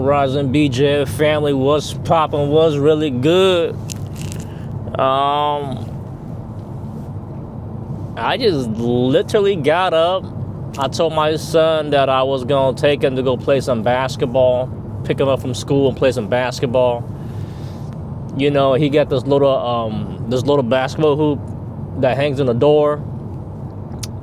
Rising BJ family, what's poppin', was really good. I just literally got up. I told my son that I was gonna take him to go play some basketball, pick him up from school and play some basketball. You know, he got this little basketball hoop that hangs in the door.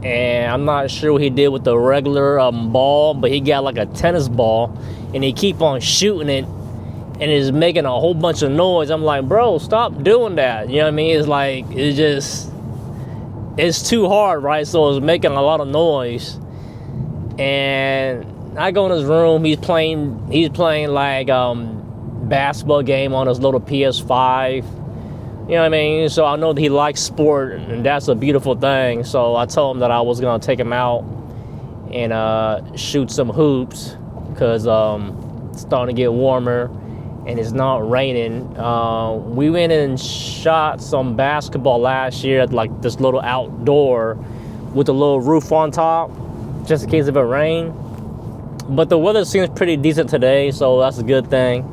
And I'm not sure what he did with the regular ball, but he got like a tennis ball, and he keep on shooting it, and it's making a whole bunch of noise. I'm like, bro, stop doing that. You know what I mean? It's like, it's too hard, right? So it's making a lot of noise. And I go in his room. He's playing like basketball game on his little PS5. You know what I mean? So I know that he likes sport, and that's a beautiful thing. So I told him that I was going to take him out and shoot some hoops, because it's starting to get warmer and it's not raining. We went and shot some basketball last year at like this little outdoor with a little roof on top, just in case if it rained. But the weather seems pretty decent today, so that's a good thing.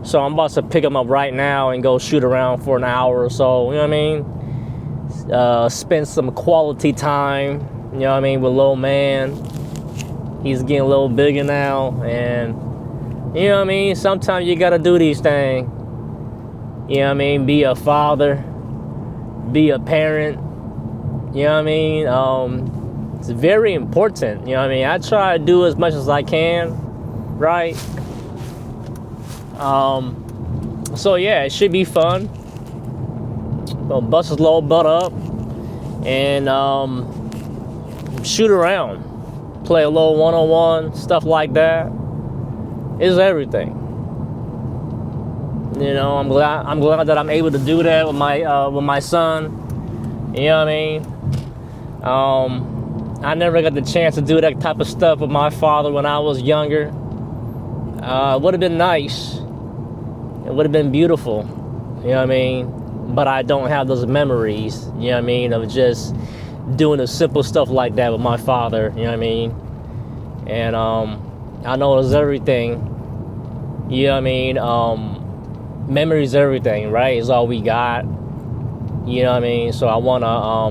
So I'm about to pick him up right now and go shoot around for an hour or so, you know what I mean? Spend some quality time, you know what I mean, with little man. He's getting a little bigger now, and you know what I mean? Sometimes you gotta do these things. You know what I mean? Be a father, be a parent, you know what I mean? It's very important, you know what I mean? I try to do as much as I can, right? So yeah, it should be fun. We'll bust his little butt up and shoot around, play a little one-on-one, stuff like that. It's everything. You know, I'm glad that I'm able to do that with my son. You know what I mean? I never got the chance to do that type of stuff with my father when I was younger. It would have been nice. It would have been beautiful, you know what I mean? But I don't have those memories, you know what I mean, of just doing the simple stuff like that with my father, you know what I mean? And I know it's everything, you know what I mean? Memories, everything, right? Is all we got, you know what I mean? So I want to,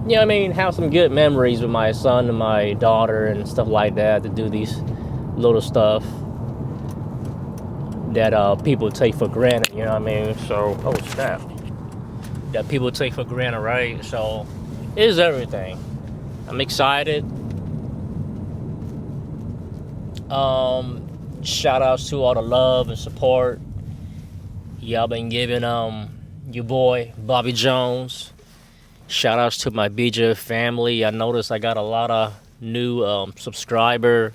you know what I mean, have some good memories with my son and my daughter and stuff like that, to do these little stuff that people take for granted, you know what I mean? So, oh snap. That people take for granted, right? So, it is everything. I'm excited. Shout outs to all the love and support y'all been giving your boy Bobby Jones. Shout outs to my BJ family. I noticed I got a lot of new subscriber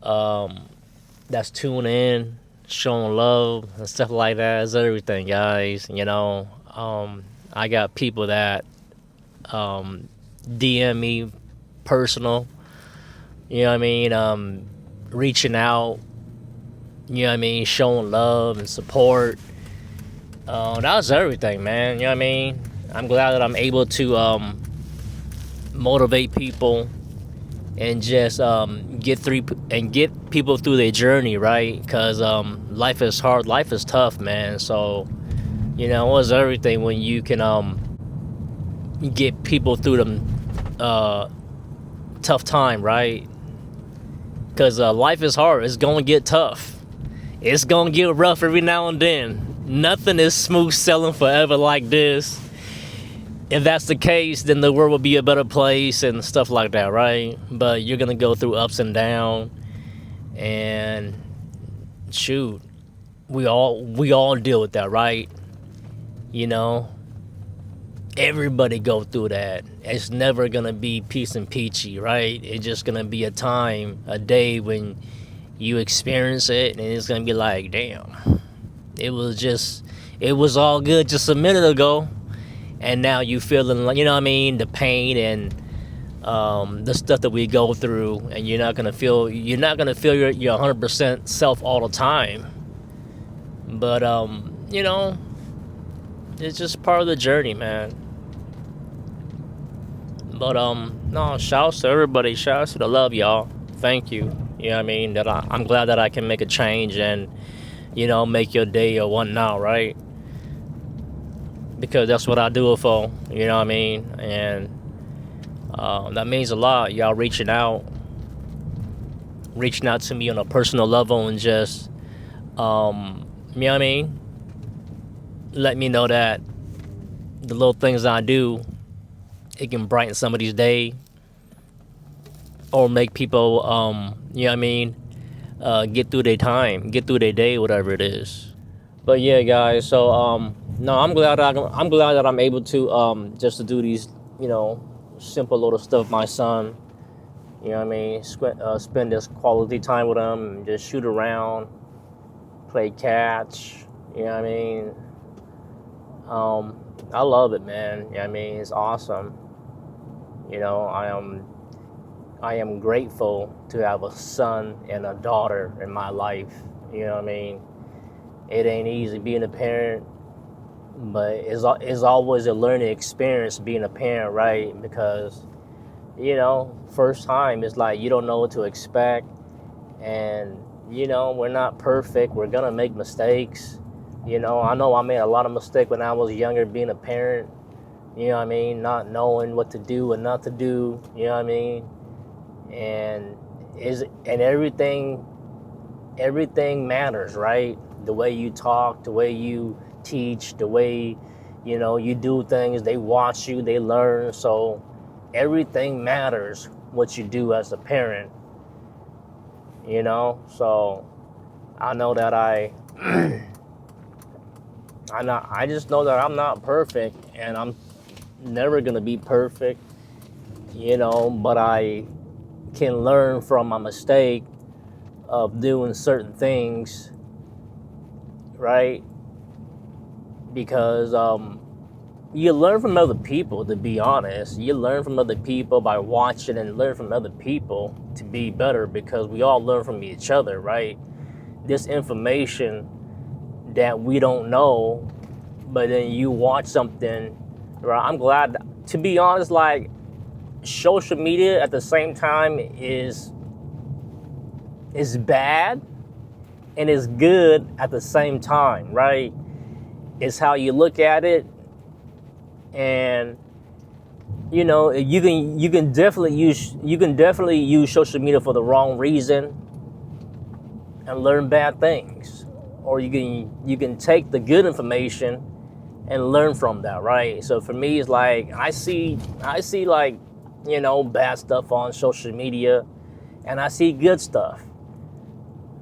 that's tuning in, showing love and stuff like that. It's everything, guys. You know, I got people that DM me personal, you know what I mean, reaching out, you know what I mean, showing love and support. That's everything, man, you know what I mean? I'm glad that I'm able to motivate people and just get people through their journey, right? Because life is hard, life is tough, man. So, you know, it's everything when you can get people through them tough time, right? Because life is hard. It's gonna get tough. It's gonna get rough every now and then. Nothing is smooth sailing forever like this. If that's the case, then the world will be a better place and stuff like that, right? But you're gonna go through ups and downs, and shoot, we all deal with that, right? You know, everybody go through that. It's never gonna be peace and peachy, right? It's just gonna be a time, a day when you experience it, and it's gonna be like, damn, it was all good just a minute ago. And now you feeling, you know what I mean, the pain and the stuff that we go through, and you're not gonna feel your 100% self all the time. But you know, it's just part of the journey, man. But no, shouts to everybody, shouts to the love, y'all. Thank you. You know what I mean? That I'm glad that I can make a change and, make your day or whatnot, right? Because that's what I do it for. You know what I mean? And that means a lot. Y'all reaching out to me on a personal level and just, you know what I mean? Let me know that the little things I do, it can brighten somebody's day or make people, you know what I mean, get through their time, get through their day, whatever it is. But yeah, guys. So no, I'm glad that I'm able to just to do these, simple little stuff with my son. You know what I mean? Spend this quality time with him, and just shoot around, play catch. You know what I mean? I love it, man. You know what I mean? It's awesome. I am grateful to have a son and a daughter in my life. You know what I mean? It ain't easy being a parent, but it's always a learning experience being a parent, right? Because, first time it's like you don't know what to expect, and we're not perfect. We're gonna make mistakes. I know I made a lot of mistakes when I was younger being a parent. You know what I mean? Not knowing what to do and not to do. You know what I mean? And everything matters, right? The way you talk, the way you teach, the way you do things. They watch you, they learn. So everything matters what you do as a parent. So I know that I just know that I'm not perfect, and I'm never gonna be perfect. But I can learn from my mistake of doing certain things, right? Because you learn from other people, to be honest. You learn from other people by watching and learn from other people to be better, because we all learn from each other, right? This information that we don't know, but then you watch something, right? I'm glad, to be honest, like, social media at the same time is bad and is good at the same time, right? It's how you look at it, and you can definitely use social media for the wrong reason and learn bad things, or you can take the good information and learn from that, right? So for me, it's like I see like bad stuff on social media, and I see good stuff.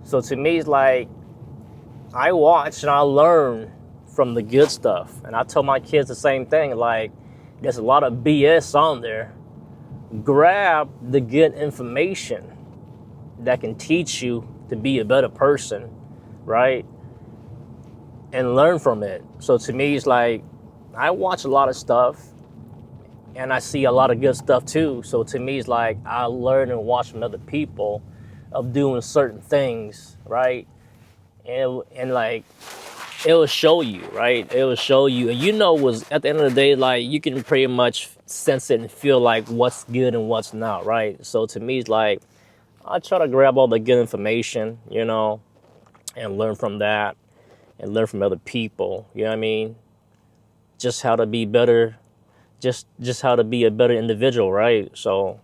So to me, it's like I watch and I learn from the good stuff. And I tell my kids the same thing, like, there's a lot of BS on there. Grab the good information that can teach you to be a better person, right? And learn from it. So to me, it's like I watch a lot of stuff and I see a lot of good stuff too. So to me, it's like I learn and watch from other people of doing certain things, right? And like, it will show you, right? It will show you. And was at the end of the day, like, you can pretty much sense it and feel like what's good and what's not, right? So to me, it's like I try to grab all the good information, and learn from that and learn from other people, you know what I mean? Just how to be better, just how to be a better individual, right? So,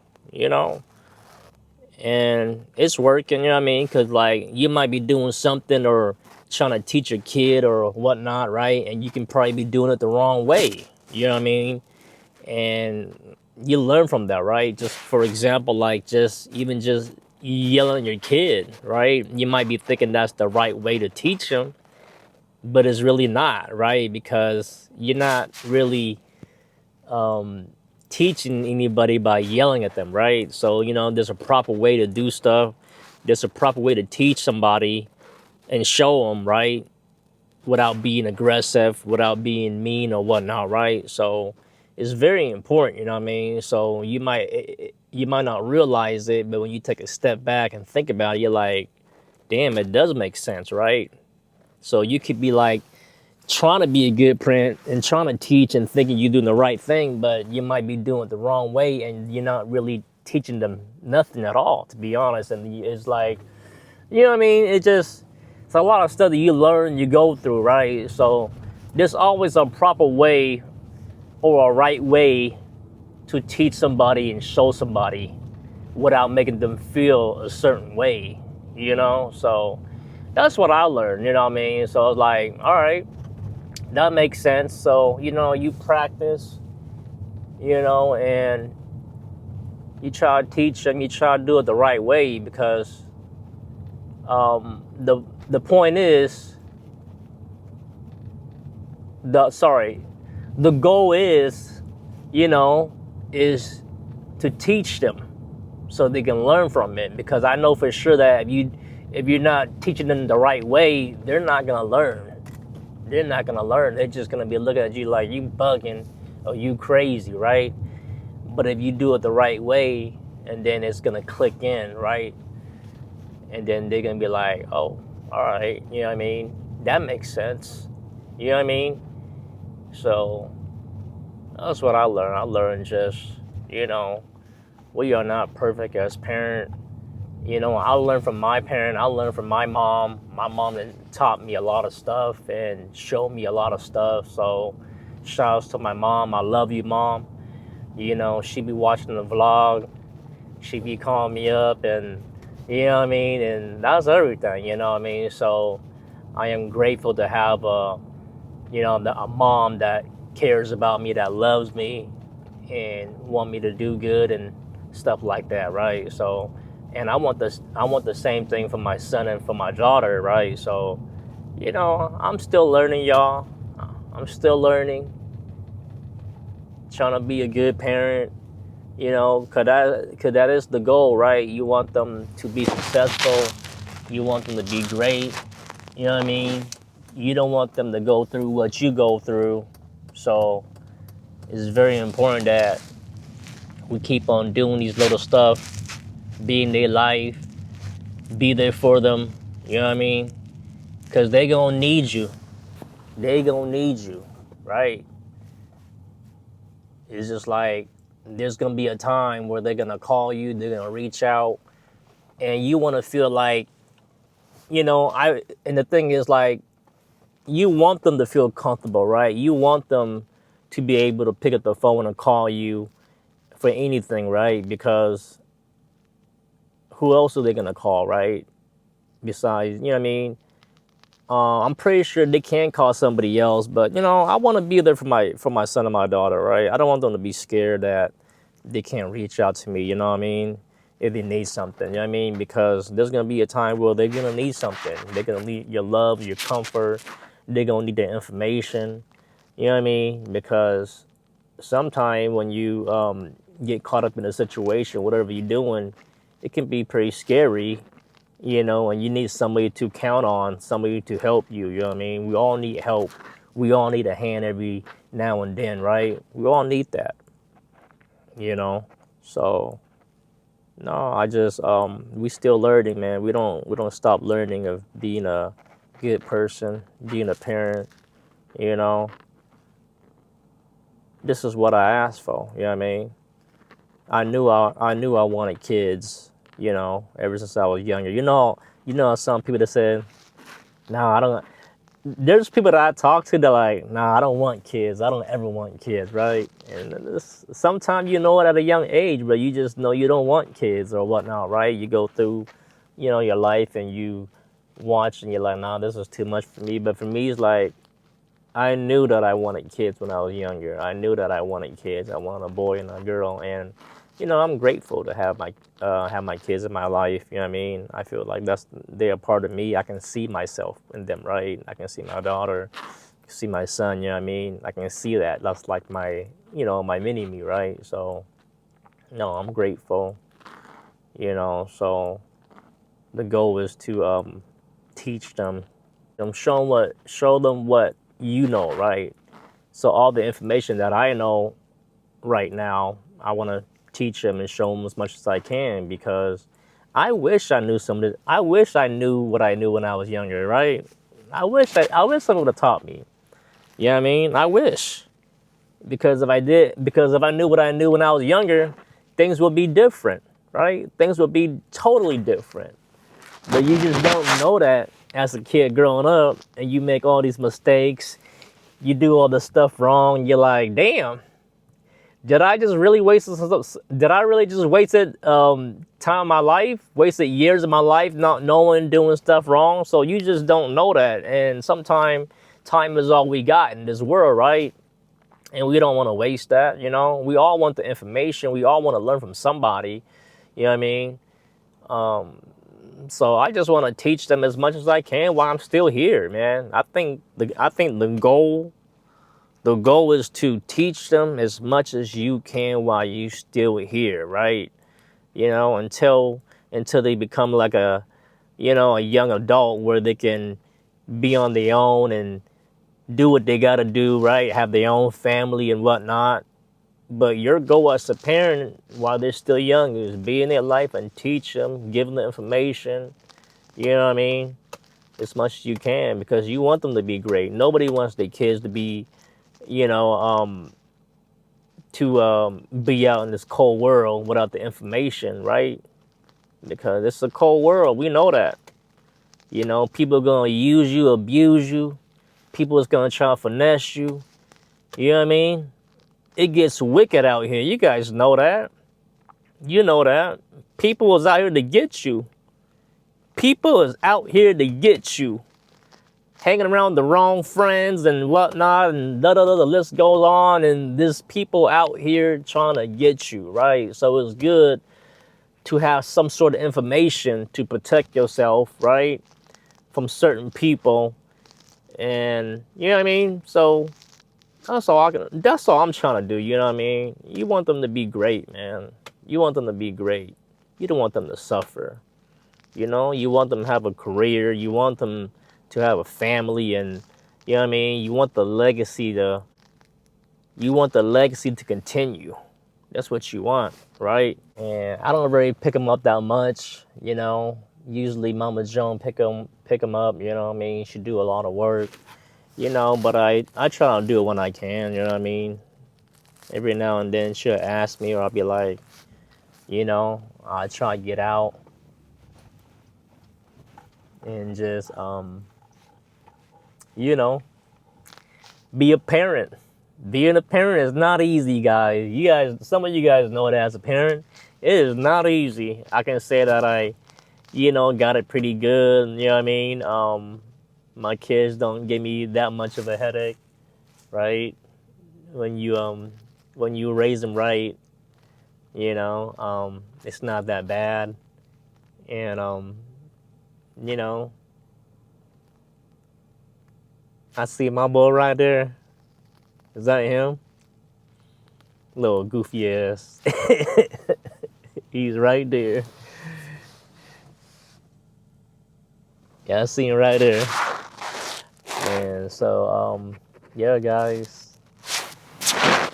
and it's working, you know what I mean? Because, like, you might be doing something or trying to teach a kid or whatnot, right? And you can probably be doing it the wrong way, you know what I mean? And you learn from that, right? Just for example, like, just yelling at your kid, right? You might be thinking that's the right way to teach them, but it's really not, right? Because you're not really teaching anybody by yelling at them, right? So, there's a proper way to do stuff. There's a proper way to teach somebody and show them, right? Without being aggressive, without being mean or whatnot, right? So it's very important, you know what I mean? So you might not realize it, but when you take a step back and think about it, you're like, damn, it does make sense, right? So you could be like trying to be a good parent and trying to teach and thinking you're doing the right thing, but you might be doing it the wrong way, and you're not really teaching them nothing at all, to be honest. And it's like, you know what I mean? It's a lot of stuff that you learn, you go through, right? So there's always a proper way or a right way to teach somebody and show somebody without making them feel a certain way, you know? So that's what I learned, you know what I mean? So I was like, all right, that makes sense. So, you know, you practice, you know, and you try to teach them, you try to do it the right way, because the point is, the goal is, you know, is to teach them so they can learn from it. Because I know for sure that if you're not teaching them the right way, they're not gonna learn. They're not gonna learn. They're just gonna be looking at you like you bugging or you crazy, right? But if you do it the right way, and then it's gonna click in, right? And then they're gonna be like, oh, all right, you know what I mean? That makes sense. You know what I mean? So that's what I learned. I learned just, you know, we are not perfect as parents. You know, I learned from my parent. I learned from my mom. My mom taught me a lot of stuff and showed me a lot of stuff. So shout outs to my mom. I love you, Mom. You know, she be watching the vlog. She be calling me up, and you know what I mean? And that's everything, you know what I mean? So I am grateful to have a mom that cares about me, that loves me and want me to do good and stuff like that, right? So, and I want the same thing for my son and for my daughter, right? So, you know, I'm still learning, y'all. I'm still learning, trying to be a good parent, you know, cause that is the goal, right? You want them to be successful. You want them to be great. You know what I mean? You don't want them to go through what you go through. So it's very important that we keep on doing these little stuff, be in their life, be there for them. You know what I mean? Because they gonna need you. They gonna need you, right? It's just like there's gonna be a time where they're gonna call you, they're gonna reach out, and you want to feel like, you know, and the thing is, like, you want them to feel comfortable, right? You want them to be able to pick up the phone and call you for anything, right? Because who else are they gonna call, right? Besides, you know what I mean? I'm pretty sure they can call somebody else, but you know, I want to be there for my son and my daughter, right? I don't want them to be scared that they can't reach out to me, you know what I mean? If they need something, you know what I mean? Because there's gonna be a time where they're gonna need something. They're gonna need your love, your comfort. They're gonna need the information, you know what I mean? Because sometimes when you get caught up in a situation, whatever you're doing, it can be pretty scary, you know, and you need somebody to count on, somebody to help you, you know what I mean? We all need help. We all need a hand every now and then, right? We all need that, you know? So, no, we still learning, man. We don't stop learning of being a good person, being a parent, you know? This is what I asked for, you know what I mean? I knew I wanted kids, you know, ever since I was younger. You know, some people that said, "No, I don't." There's people that I talk to that like, "Nah, I don't want kids. I don't ever want kids," right? And sometimes you know it at a young age, but you just know you don't want kids or whatnot, right? You go through, you know, your life and you watch and you're like, "Nah, this is too much for me." But for me, it's like, I knew that I wanted kids when I was younger. I knew that I wanted kids. I wanted a boy and a girl, and you know, I'm grateful to have my kids in my life. You know what I mean? I feel like they're a part of me. I can see myself in them, right? I can see my daughter, see my son. You know what I mean? I can see that. That's like my, you know, my mini me, right? So, no, I'm grateful. You know, so the goal is to teach them, show them what you know, right? So all the information that I know right now, I want to teach them and show them as much as I can, because I wish I knew some of this. I wish I knew what I knew when I was younger, right? I wish someone would have taught me. You know what I mean? I wish. Because if I knew what I knew when I was younger, things will be different, right? Things will be totally different. But you just don't know that as a kid growing up, and you make all these mistakes, you do all this stuff wrong. You're like, damn, did I just really waste? Did I really just wasted time of my life, wasted years of my life not knowing, doing stuff wrong? So you just don't know that, and sometimes time is all we got in this world, right? And we don't want to waste that, you know. We all want the information. We all want to learn from somebody, you know what I mean? So I just want to teach them as much as I can while I'm still here, man. I think the goal is to teach them as much as you can while you still here, right? You know, until they become like a young adult where they can be on their own and do what they gotta do, right? Have their own family and whatnot. But your goal as a parent while they're still young is be in their life and teach them, give them the information, you know what I mean? As much as you can, because you want them to be great. Nobody wants their kids to be, you know, be out in this cold world without the information, right? Because it's a cold world. We know that. You know, people are going to use you, abuse you. People is going to try to finesse you. You know what I mean? It gets wicked out here. You guys know that. You know that. People is out here to get you. People is out here to get you. Hanging around the wrong friends and whatnot, and the list goes on, and there's people out here trying to get you, right? So it's good to have some sort of information to protect yourself, right? From certain people. And you know what I mean? So that's all I'm trying to do, you know what I mean? You want them to be great, man. You want them to be great. You don't want them to suffer. You know, you want them to have a career, you want them to have a family, and you know what I mean? You want the legacy to continue. That's what you want, right? And I don't really pick them up that much, you know. Usually Mama Joan pick them up, you know what I mean? She do a lot of work, you know, but I try to do it when I can, you know what I mean? Every now and then she'll ask me, or I'll be like, you know, I try to get out and just, you know, be a parent. Being a parent is not easy, guys. Some of you guys know that as a parent, it is not easy. I can say that I, you know, got it pretty good, you know what I mean? My kids don't give me that much of a headache, right? When you raise them right, you know, it's not that bad. And, you know, I see my boy right there. Is that him? Little goofy ass. He's right there. Yeah, I see him right there. And so, yeah, guys.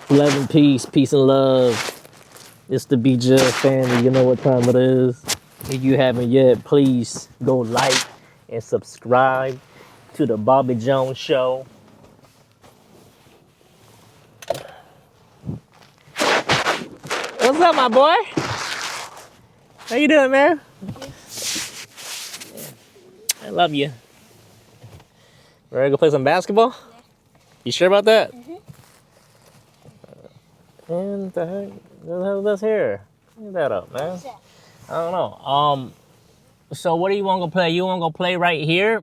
Love and peace and love. It's the BJ family. You know what time it is. If you haven't yet, please go like and subscribe to the Bobby Jones Show. What's up, my boy? How you doing, man? I love you. Ready to go play some basketball? Yeah. You sure about that? Mm-hmm. And the hell is this here? Look that up, man. I don't know. So what do you want to go play? You want to go play right here?